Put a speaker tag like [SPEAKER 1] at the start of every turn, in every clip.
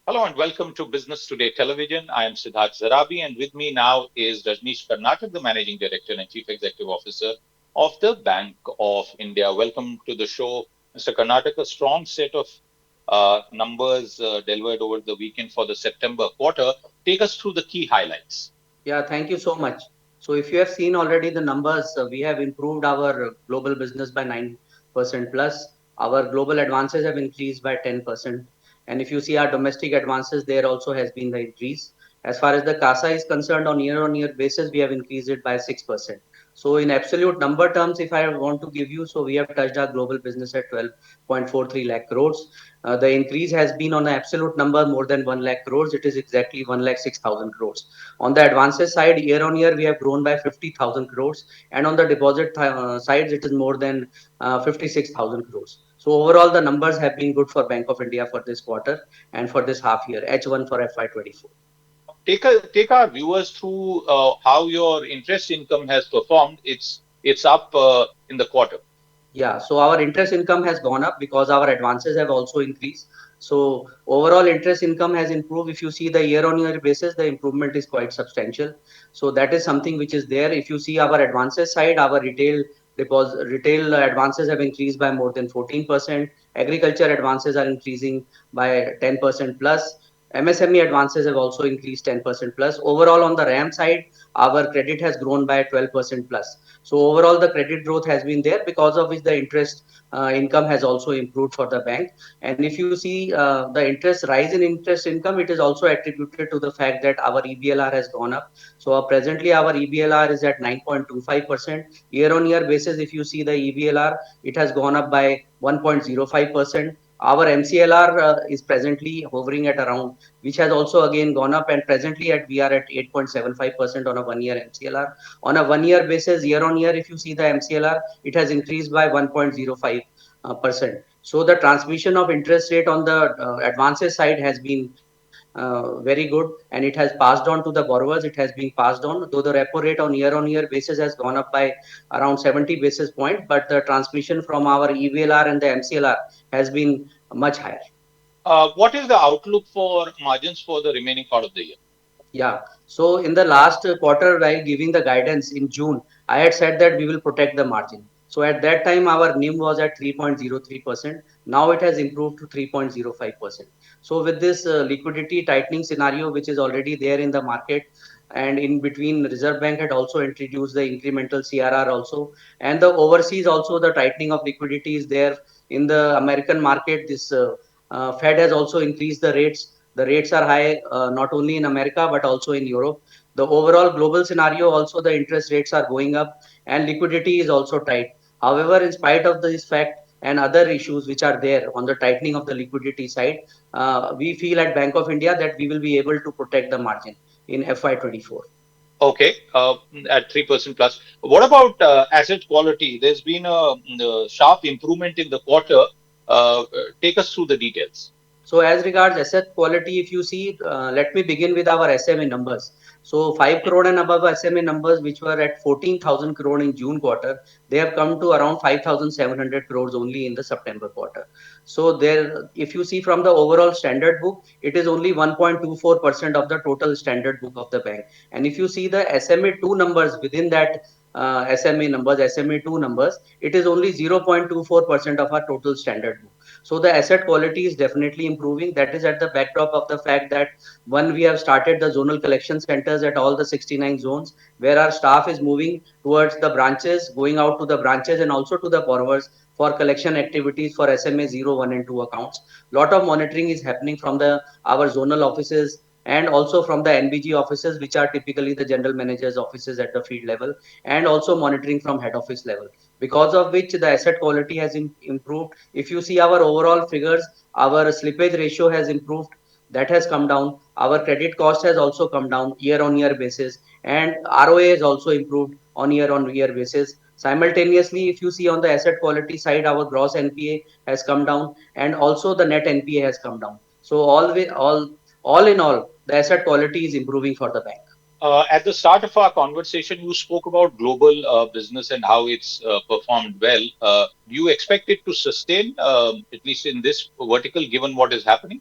[SPEAKER 1] Hello and welcome to Business Today Television. I am Siddharth Zarabi, and with me now is Rajneesh Karnatak, the Managing Director and Chief Executive Officer of the Bank of India. Welcome to the show, Mr. Karnatak. A strong set of numbers delivered over the weekend for the September quarter. Take us through the key highlights.
[SPEAKER 2] Yeah, thank you so much. So if you have seen already the numbers, we have improved our global business by 9% plus. Our global advances have increased by 10%. And if you see our domestic advances, there also has been the increase. As far as the CASA is concerned, on year basis, we have increased it by 6%. So in absolute number terms, if I want to give you, so we have touched our global business at 12.43 lakh crores. The increase has been on the absolute number more than 1 lakh crores. It is exactly 1 lakh 6,000 crores. On the advances side, year on year, we have grown by 50,000 crores. And on the deposit sides, it is more than 56,000 crores. So overall, the numbers have been good for Bank of India for this quarter and for this half year, H1 for FY24.
[SPEAKER 1] Take our viewers through how your interest income has performed. It's up in the quarter.
[SPEAKER 2] Yeah, so our interest income has gone up because our advances have also increased. So overall interest income has improved. If you see the year on year basis, the improvement is quite substantial. So that is something which is there. If you see our advances side, our retail advances have increased by more than 14%. Agriculture advances are increasing by 10% plus. MSME advances have also increased 10% plus. Overall on the RAM side, our credit has grown by 12% plus. So overall, the credit growth has been there because of which the interest income has also improved for the bank. And if you see the interest rise in interest income, it is also attributed to the fact that our EBLR has gone up. So presently our EBLR is at 9.25%. Year on year basis, if you see the EBLR, it has gone up by 1.05%. Our MCLR is presently hovering at around, which has also again gone up, and presently at we are at 8.75% on a 1 year MCLR. On a 1 year basis, year on year, if you see the MCLR, it has increased by 1.05%. So the transmission of interest rate on the advances side has been very good, and it has passed on to the borrowers. It has been passed on, though the repo rate on year basis has gone up by around 70 basis point, but the transmission from our EVLR and the MCLR has been much higher.
[SPEAKER 1] What is the outlook for margins for the remaining part of the year?
[SPEAKER 2] Yeah. So in the last quarter, while giving the guidance in June, I had said that we will protect the margin. So at that time, our NIM was at 3.03%. Now it has improved to 3.05%. So with this liquidity tightening scenario, which is already there in the market, and in between, Reserve Bank had also introduced the incremental CRR also, and the overseas also the tightening of liquidity is there in the American market. This Fed has also increased the rates. The rates are high not only in America but also in Europe. The overall global scenario also, the interest rates are going up and liquidity is also tight. However, in spite of this fact and other issues which are there on the tightening of the liquidity side, we feel at Bank of India that we will be able to protect the margin in FY24.
[SPEAKER 1] Okay, at 3% plus. What about asset quality? There's been a sharp improvement in the quarter. Take us through the details.
[SPEAKER 2] So as regards asset quality, if you see, let me begin with our SME numbers. So 5 crore and above SME numbers, which were at 14,000 crore in June quarter, they have come to around 5,700 crores only in the September quarter. So there, if you see from the overall standard book, it is only 1.24% of the total standard book of the bank. And if you see the SMA2 numbers within that SMA2 numbers, it is only 0.24% of our total standard book. So the asset quality is definitely improving. That is at the backdrop of the fact that one, we have started the zonal collection centers at all the 69 zones, where our staff is moving towards the branches, going out to the branches and also to the borrowers for collection activities for SMA 0, 1 and 2 accounts. Lot of monitoring is happening from the our zonal offices and also from the NBG offices, which are typically the general managers offices at the field level, and also monitoring from head office level, because of which the asset quality has improved. If you see our overall figures, our slippage ratio has improved. That has come down. Our credit cost has also come down year on year basis, and ROA has also improved on year basis. Simultaneously, if you see on the asset quality side, our gross NPA has come down and also the net NPA has come down. So all in all, the asset quality is improving for the bank.
[SPEAKER 1] At the start of our conversation, you spoke about global business and how it's performed well. Do you expect it to sustain, at least in this vertical, given what is happening?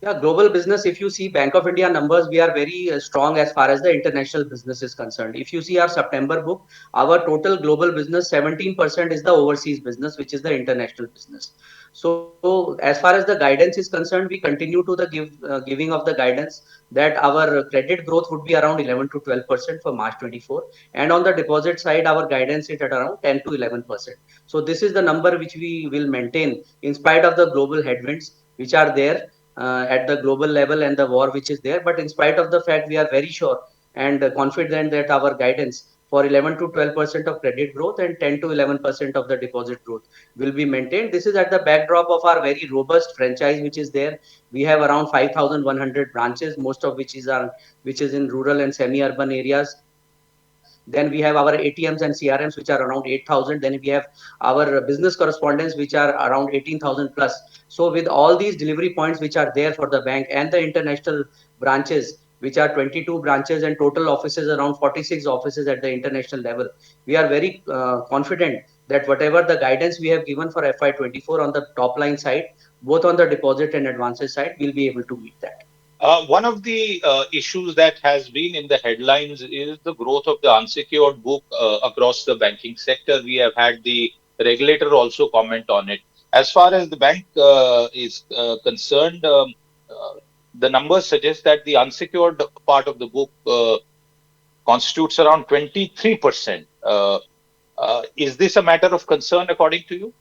[SPEAKER 2] Yeah, global business, if you see Bank of India numbers, we are very strong as far as the international business is concerned. If you see our September book, our total global business, 17% is the overseas business, which is the international business. So as far as the guidance is concerned, we continue to the giving of the guidance that our credit growth would be around 11 to 12% for March 24. And on the deposit side, our guidance is at around 10 to 11%. So this is the number which we will maintain in spite of the global headwinds which are there at the global level and the war which is there. But in spite of the fact, we are very sure and confident that our guidance for 11 to 12% of credit growth and 10 to 11% of the deposit growth will be maintained. This is at the backdrop of our very robust franchise which is there. We have around 5,100 branches, most of which is in rural and semi-urban areas. Then we have our ATMs and CRMs which are around 8,000. Then we have our business correspondents which are around 18,000 plus. So with all these delivery points which are there for the bank and the international branches, which are 22 branches and total offices around 46 offices at the international level, we are very confident that whatever the guidance we have given for FY24 on the top line side, both on the deposit and advances side, we'll be able to meet that.
[SPEAKER 1] One of the issues that has been in the headlines is the growth of the unsecured book across the banking sector. We have had the regulator also comment on it. As far as the bank is concerned, the numbers suggest that the unsecured part of the book constitutes around 23%. Is this a matter of concern according to you?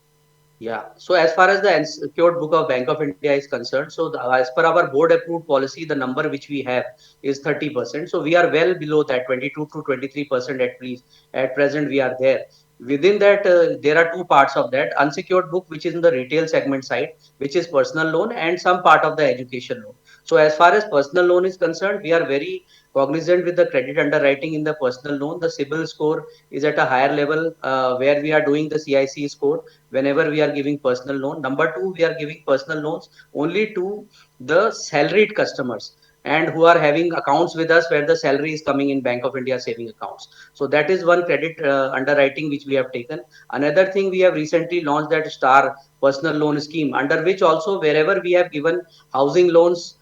[SPEAKER 2] Yeah. So as far as the unsecured book of Bank of India is concerned, so as per our board approved policy, the number which we have is 30%. So we are well below that 22 to 23% at least. At present, we are there. Within that, there are two parts of that unsecured book, which is in the retail segment side, which is personal loan and some part of the education loan. So as far as personal loan is concerned, we are very cognizant with the credit underwriting in the personal loan. The CIBIL score is at a higher level where we are doing the CIC score whenever we are giving personal loan. Number two, we are giving personal loans only to the salaried customers and who are having accounts with us where the salary is coming in Bank of India saving accounts. So that is one credit underwriting which we have taken. Another thing, we have recently launched that Star personal loan scheme, under which also wherever we have given housing loans,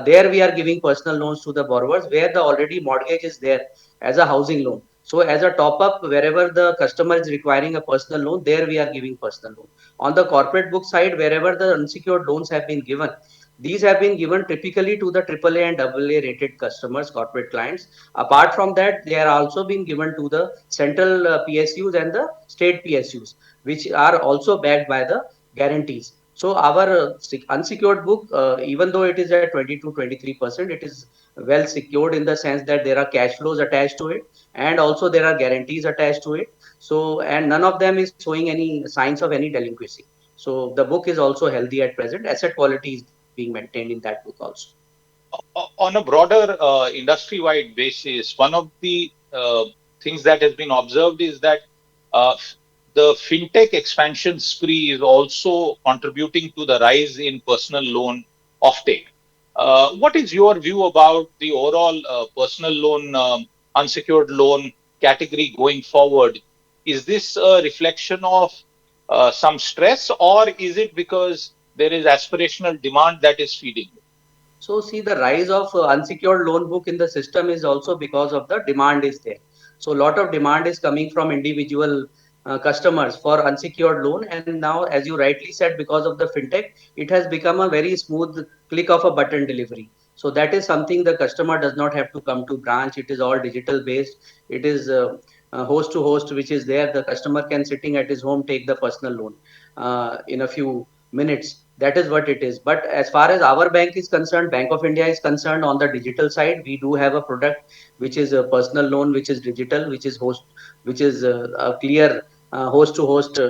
[SPEAKER 2] there we are giving personal loans to the borrowers where the already mortgage is there as a housing loan. So as a top up, wherever the customer is requiring a personal loan, there we are giving personal loan. On the corporate book side, wherever the unsecured loans have been given, these have been given typically to the AAA and AA rated customers, corporate clients. Apart from that, they are also being given to the central PSUs and the state PSUs, which are also backed by the guarantees. So our unsecured book, even though it is at 20 to 23%, it is well secured in the sense that there are cash flows attached to it and also there are guarantees attached to it. So and none of them is showing any signs of any delinquency. So the book is also healthy at present. Asset quality is being maintained in that book also.
[SPEAKER 1] On a broader industry-wide basis, one of the things that has been observed is that uh, the fintech expansion spree is also contributing to the rise in personal loan offtake. What is your view about the overall personal loan, unsecured loan category going forward? Is this a reflection of some stress, or is it because there is aspirational demand that is feeding it?
[SPEAKER 2] So see, the rise of unsecured loan book in the system is also because of the demand is there. So a lot of demand is coming from individual customers for unsecured loan. And now, as you rightly said, because of the fintech, it has become a very smooth click of a button delivery. So that is something the customer does not have to come to branch. It is all digital based. It is host to host, which is there. The customer can sitting at his home take the personal loan in a few minutes. That is what it is. But as far as our bank is concerned, Bank of India is concerned, on the digital side, we do have a product which is a personal loan, which is digital, which is a clear host to host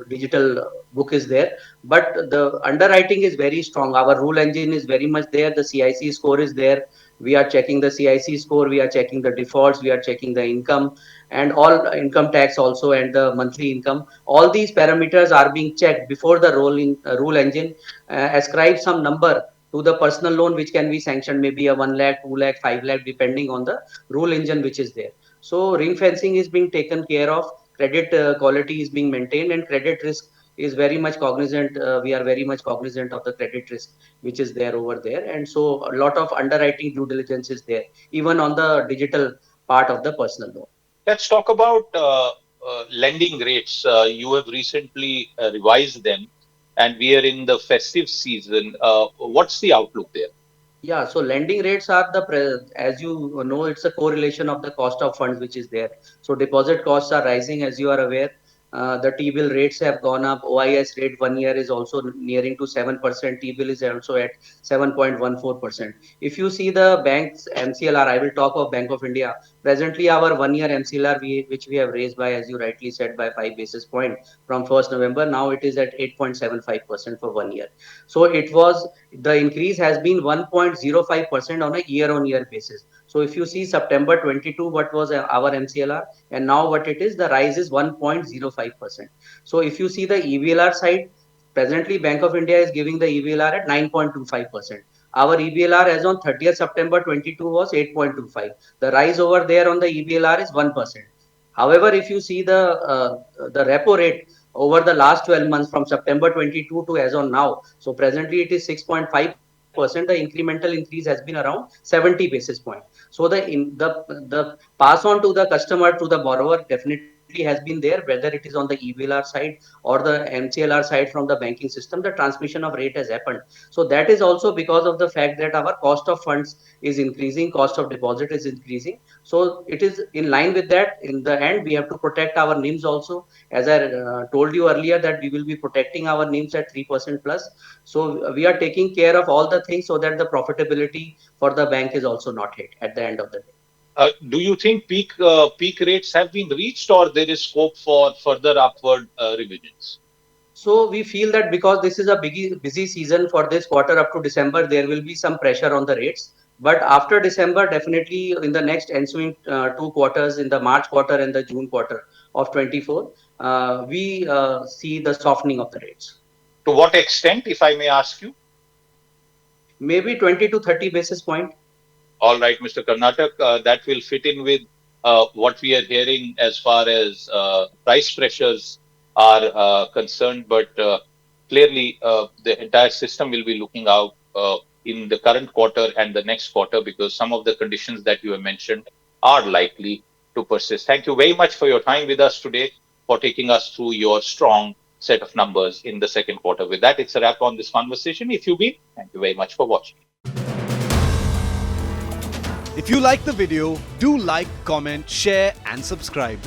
[SPEAKER 2] digital book is there. But the underwriting is very strong. Our rule engine is very much there. The CIC score is there. We are checking the CIC score. We are checking the defaults. We are checking the income and all income tax also and the monthly income. All these parameters are being checked before the rule engine ascribe some number to the personal loan which can be sanctioned, maybe a 1 lakh, 2 lakh, 5 lakh, depending on the rule engine which is there. So ring fencing is being taken care of, credit quality is being maintained, and credit risk is very much cognizant. We are very much cognizant of the credit risk which is there over there, and so a lot of underwriting due diligence is there, even on the digital part of the personal loan.
[SPEAKER 1] Let's talk about lending rates. You have recently revised them, and we are in the festive season. What's the outlook there?
[SPEAKER 2] Yeah, so lending rates are as you know, it's a correlation of the cost of funds which is there. So deposit costs are rising, as you are aware. The T-bill rates have gone up. OIS rate 1 year is also nearing to 7%. T-bill is also at 7.14%. If you see the bank's MCLR, I will talk of Bank of India. Presently, our 1 year MCLR, which we have raised by, as you rightly said, by 5 basis points from 1st November. Now it is at 8.75% for 1 year. So it was, the increase has been 1.05% on a year-on-year basis. So if you see September 22, what was our MCLR, and now what it is, the rise is 1.05%. So if you see the EBLR side, presently Bank of India is giving the EBLR at 9.25%. Our EBLR as on 30th September 22 was 8.25. The rise over there on the EBLR is 1%. However, if you see the repo rate over the last 12 months from September 22 to as on now, so presently it is 6.5%. The incremental increase has been around 70 basis points. So the pass on to the customer, to the borrower, definitely has been there, whether it is on the EBLR side or the MCLR side from the banking system. The transmission of rate has happened. So that is also because of the fact that our cost of funds is increasing, cost of deposit is increasing. So it is in line with that. In the end, we have to protect our NIMs also. As I told you earlier, that we will be protecting our NIMs at 3% plus. So we are taking care of all the things so that the profitability for the bank is also not hit at the end of the day.
[SPEAKER 1] Do you think peak rates have been reached, or there is scope for further upward revisions?
[SPEAKER 2] So we feel that because this is a busy season for this quarter up to December, there will be some pressure on the rates. But after December, definitely in the next ensuing 2 quarters, in the March quarter and the June quarter of 24, we see the softening of the rates.
[SPEAKER 1] To what extent, if I may ask you?
[SPEAKER 2] Maybe 20 to 30 basis point.
[SPEAKER 1] All right, Mr. Karnatak, that will fit in with what we are hearing as far as price pressures are concerned. But clearly, the entire system will be looking out in the current quarter and the next quarter, because some of the conditions that you have mentioned are likely to persist. Thank you very much for your time with us today, for taking us through your strong set of numbers in the second quarter. With that, it's a wrap on this conversation. If you've been, thank you very much for watching.
[SPEAKER 3] If you like the video, do like, comment, share and subscribe.